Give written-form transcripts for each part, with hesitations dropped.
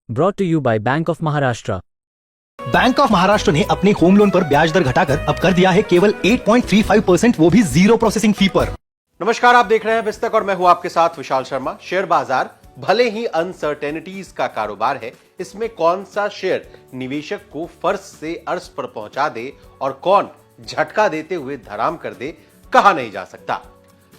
Brought to you by Bank of Maharashtra. Bank of Maharashtra ने अपने home loan पर ब्याज दर घटाकर अब कर दिया है केवल 8.35%, वो भी जीरो प्रोसेसिंग फी पर। नमस्कार, आप देख रहे हैं बिस्तक और मैं हूं आपके साथ विशाल शर्मा। शेयर बाजार भले ही अनसर्टेनिटीज का कारोबार है, इसमें कौन सा शेयर निवेशक को फर्श से अर्श पर पहुंचा दे और कौन झटका देते हुए धराम कर दे, कहा नहीं जा सकता।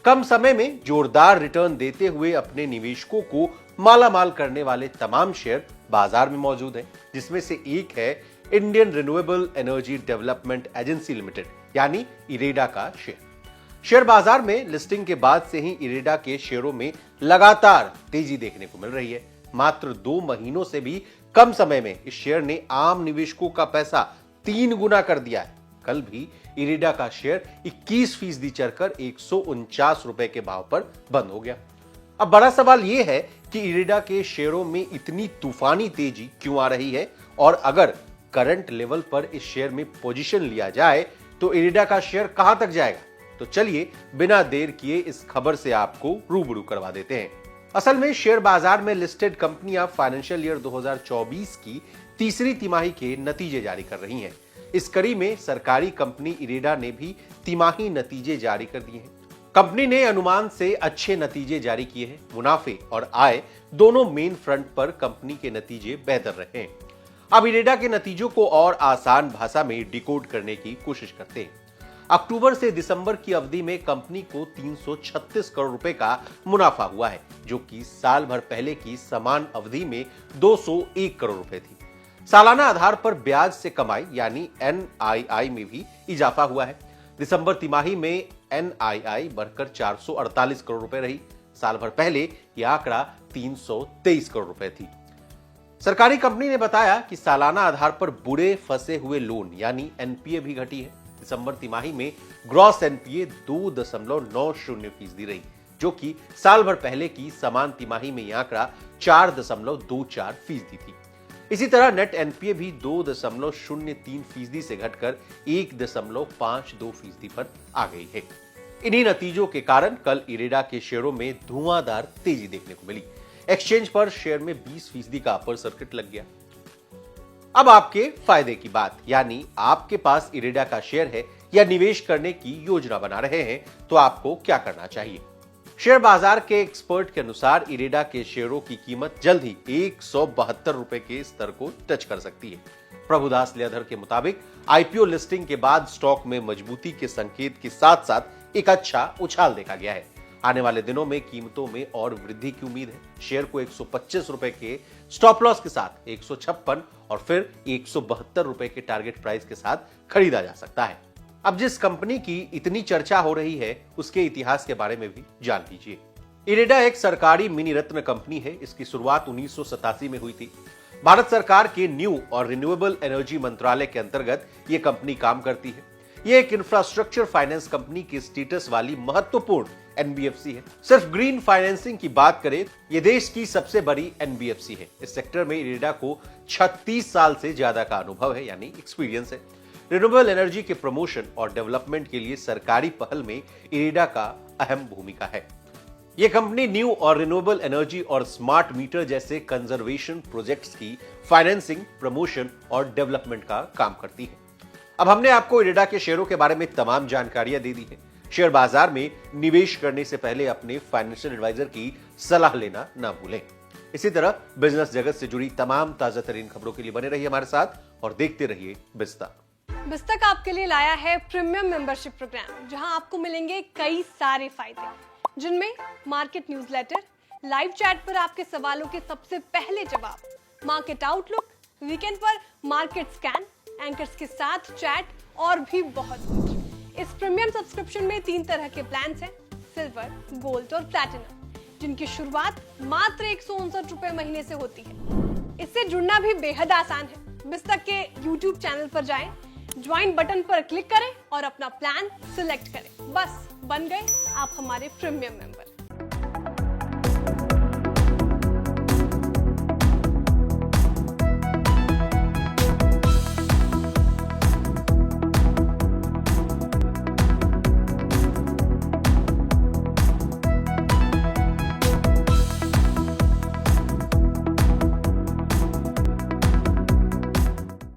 कम समय में जोरदार रिटर्न देते हुए अपने निवेशकों को मालामाल करने वाले तमाम शेयर बाजार में मौजूद हैं, जिसमें से एक है Indian renewable energy development agency limited यानी इरेडा का शेयर बाजार में लिस्टिंग के बाद से ही इरेडा के शेयरों में लगातार तेजी देखने को मिल रही है। मात्र 2 महीनों से भी कम समय में इस शेयर ने आम निवेशकों का पैसा 3 गुना कर दिया है। कल भी इरेडा का शेयर 21% चढ़कर 149 रुपए के भाव पर बंद हो गया। अब बड़ा सवाल यह है कि इरेडा के शेयरों में इतनी तूफानी तेजी क्यों आ रही है, और अगर करंट लेवल पर इस शेयर में पोजीशन लिया जाए तो इरेडा का शेयर कहां तक जाएगा। तो चलिए बिना देर किए इस खबर से आपको रूबरू करवा देते हैं। असल में शेयर बाजार में लिस्टेड कंपनियां फाइनेंशियल ईयर 2024 की तीसरी तिमाही के नतीजे जारी कर रही हैं। इस कड़ी में सरकारी कंपनी इरेडा ने भी तिमाही नतीजे जारी कर दिए हैं। कंपनी ने अनुमान से अच्छे नतीजे जारी किए हैं। मुनाफे और आय दोनों मेन फ्रंट पर कंपनी के नतीजे बेहतर रहे हैं। अब इरेडा के नतीजों को और आसान भाषा में डिकोड करने की कोशिश करते हैं। अक्टूबर से दिसंबर की अवधि में कंपनी को 336 करोड़ रुपए का मुनाफा हुआ है, जो कि साल भर पहले की समान अवधि में 201 करोड़ रुपए थी। सालाना आधार पर ब्याज से कमाई यानी एनआईआई में भी इजाफा हुआ है। दिसंबर तिमाही में एनआईआई बढ़कर 448 करोड़ रुपए रही। साल भर पहले यह आंकड़ा 323 करोड़ रुपए थी। सरकारी कंपनी ने बताया कि सालाना आधार पर बुरे फंसे हुए लोन यानी एनपीए भी घटी है। दिसंबर तिमाही में ग्रॉस एनपीए 2.90% रही, जो कि साल भर पहले की समान तिमाही में यह आंकड़ा 4.24% थी। इसी तरह नेट एनपीए भी 2.03% से घटकर 1.52% पर आ गई है। इन्हीं नतीजों के कारण कल इरेडा के शेयरों में धुआंधार तेजी देखने को मिली। एक्सचेंज पर शेयर में 20% का अपर सर्किट लग गया। अब आपके फायदे की बात, यानी आपके पास इरेडा का शेयर है या निवेश करने की योजना बना रहे हैं, तो आपको क्या करना चाहिए। शेयर बाजार के एक्सपर्ट के अनुसार इरेडा के शेयरों की कीमत जल्द ही 172 रुपए के स्तर को टच कर सकती है। प्रभुदास लेधर के मुताबिक आईपीओ लिस्टिंग के बाद स्टॉक में मजबूती के संकेत के साथ साथ एक अच्छा उछाल देखा गया है। आने वाले दिनों में कीमतों में और वृद्धि की उम्मीद है। शेयर को 125 रुपए के स्टॉप लॉस के साथ 156 और फिर 172 रुपए के टारगेट प्राइस के साथ खरीदा जा सकता है। अब जिस कंपनी की इतनी चर्चा हो रही है, उसके इतिहास के बारे में भी जान लीजिए। इरेडा एक सरकारी मिनी रत्न कंपनी है। इसकी शुरुआत 1987 में हुई थी। भारत सरकार के न्यू और रिन्यूएबल एनर्जी मंत्रालय के अंतर्गत यह कंपनी काम करती है। यह एक इंफ्रास्ट्रक्चर फाइनेंस कंपनी के स्टेटस वाली महत्वपूर्ण एनबीएफसी है। सिर्फ ग्रीन फाइनेंसिंग की बात करें, यह देश की सबसे बड़ी एनबीएफसी है। इस सेक्टर में इरेडा को 36 साल से ज्यादा का अनुभव है, यानी एक्सपीरियंस है। रिन्यूएबल एनर्जी के प्रमोशन और डेवलपमेंट के लिए सरकारी पहल में इरेडा का अहम भूमिका है। यह कंपनी न्यू और रिन्यूएबल एनर्जी और स्मार्ट मीटर जैसे कंजर्वेशन प्रोजेक्ट्स की फाइनेंसिंग, प्रमोशन और डेवलपमेंट का काम करती है। अब हमने आपको इरेडा के शेयरों के बारे में तमाम जानकारियां दे दी है। शेयर बाजार में निवेश करने से पहले अपने फाइनेंशियल एडवाइजर की सलाह लेना ना भूलें। इसी तरह बिजनेस जगत से जुड़ी तमाम ताजा तरीन खबरों के लिए बने रहिए हमारे साथ और देखते रहिए बिस्तक। बिस्तक आपके लिए लाया है प्रीमियम मेंबरशिप प्रोग्राम, जहां आपको मिलेंगे कई सारे फायदे, जिनमें मार्केट न्यूज़लेटर, लाइव चैट पर आपके सवालों के सबसे पहले जवाब, मार्केट आउटलुक, वीकेंड पर मार्केट स्कैन, एंकर्स के साथ चैट और भी बहुत कुछ। इस प्रीमियम सब्सक्रिप्शन में 3 तरह के प्लान्स हैं, सिल्वर, गोल्ड और प्लैटिनम, जिनकी शुरुआत मात्र 159 रुपए महीने से होती है। इससे जुड़ना भी बेहद आसान है। बिस्तक के YouTube चैनल पर जाएं, ज्वाइन बटन पर क्लिक करें और अपना प्लान सिलेक्ट करें। बस बन गए आप हमारे प्रीमियम मेंबर।